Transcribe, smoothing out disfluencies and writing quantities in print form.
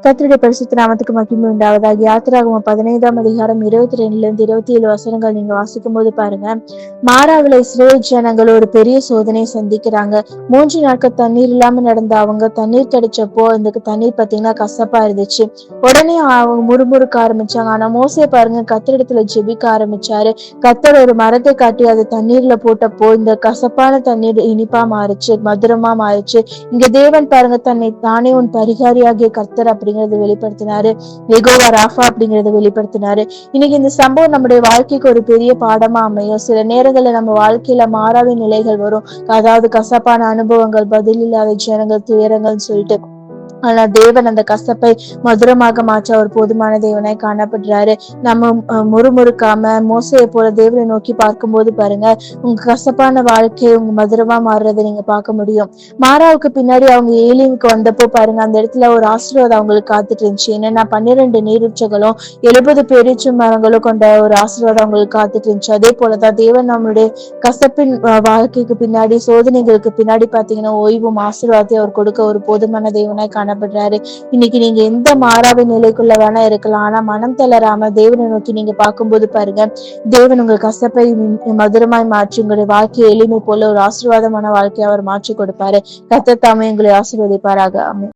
கர்த்தருடைய பரிசுத்த நாமத்துக்கு மகிமை உண்டாவதாக. யாத்திராகமம் 15 அதிகாரம் 22 27 நீங்க வாசிக்கும் போது பாருங்க, மாறாவில இஸ்ரவேல் ஜனங்கள் ஒரு பெரிய சோதனை சந்திக்கிறாங்க. 3 நாட்கள் தண்ணீர் இல்லாம நடந்த அவங்க தண்ணீர் கிடைச்சப்போ இந்த தண்ணீர் பாத்தீங்கன்னா கசப்பா இருந்துச்சு. உடனே அவங்க முறுமுறுக்க ஆரம்பிச்சாங்க. ஆனா மோசே பாருங்க கர்த்தரிடத்துல ஜெபிக்க ஆரம்பிச்சாரு. கர்த்தர் ஒரு மரத்தை காட்டி அதை தண்ணீர்ல போட்டப்போ இந்த கசப்பான தண்ணீர் இனிப்பா மாறுச்சு, மதுரமா மாறுச்சு. இங்க தேவன் பாருங்க தன்னை தானே உன் பரிகாரியாகிய கர்த்தர் அப்படிங்கறத வெளிப்படுத்தினாரு. யெகோவா ராஃபா அப்படிங்கறத வெளிப்படுத்தினாரு. இன்னைக்கு இந்த சம்பவம் நம்முடைய வாழ்க்கைக்கு ஒரு பெரிய பாடமா அமையும். சில நேரங்கள்ல நம்ம வாழ்க்கையில மாறாத நிலைகள் வரும். அதாவது கசப்பான அனுபவங்கள், பதில் இல்லாத ஜனங்கள், துயரங்கள்னு சொல்லிட்டு. ஆனா தேவன் அந்த கசப்பை மதுரமாக மாற்ற அவர் போதுமான தேவனாய் காணப்படுறாரு. நம்ம முறுமுறுக்காம மோசையை போல தேவனை நோக்கி பார்க்கும்போது பாருங்க, உங்க கசப்பான வாழ்க்கையை உங்க மதுரமா மாறுறதை நீங்க பார்க்க முடியும். மாறாவுக்கு பின்னாடி அவங்க ஏலிமுக்கு வந்தப்போ பாருங்க, அந்த இடத்துல ஒரு ஆசீர்வாதம் அவங்களுக்கு காத்துட்டு இருந்துச்சு. என்னன்னா 12 நீரூற்றுகளும் 70 பேரீச்ச மரங்களும் கொண்ட ஒரு ஆசீர்வாதம் அவங்களுக்கு காத்துட்டு இருந்துச்சு. அதே போலதான் தேவன் நம்மளுடைய கசப்பின் வாழ்க்கைக்கு பின்னாடி, சோதனைகளுக்கு பின்னாடி பாத்தீங்கன்னா ஓய்வும் ஆசீர்வாதத்தை அவர் கொடுக்க ஒரு போதுமான தேவனாய் காணப்படுறாரு. இன்னைக்கு நீங்க எந்த மாறாத நிலைக்குள்ள வேணா இருக்கலாம். ஆனா மனம் தளராம தேவனை நோக்கி நீங்க பார்க்கும்போது பாருங்க, தேவன் உங்கள் கசப்பை மதுரமாய் மாற்றி உங்களுடைய வாழ்க்கையை எளிமை போல ஒரு ஆசீர்வாதமான வாழ்க்கையை அவர் மாற்றி கொடுப்பாரு. கர்த்தர் தாமே உங்களை ஆசீர்வதிப்பாராக. ஆமென்.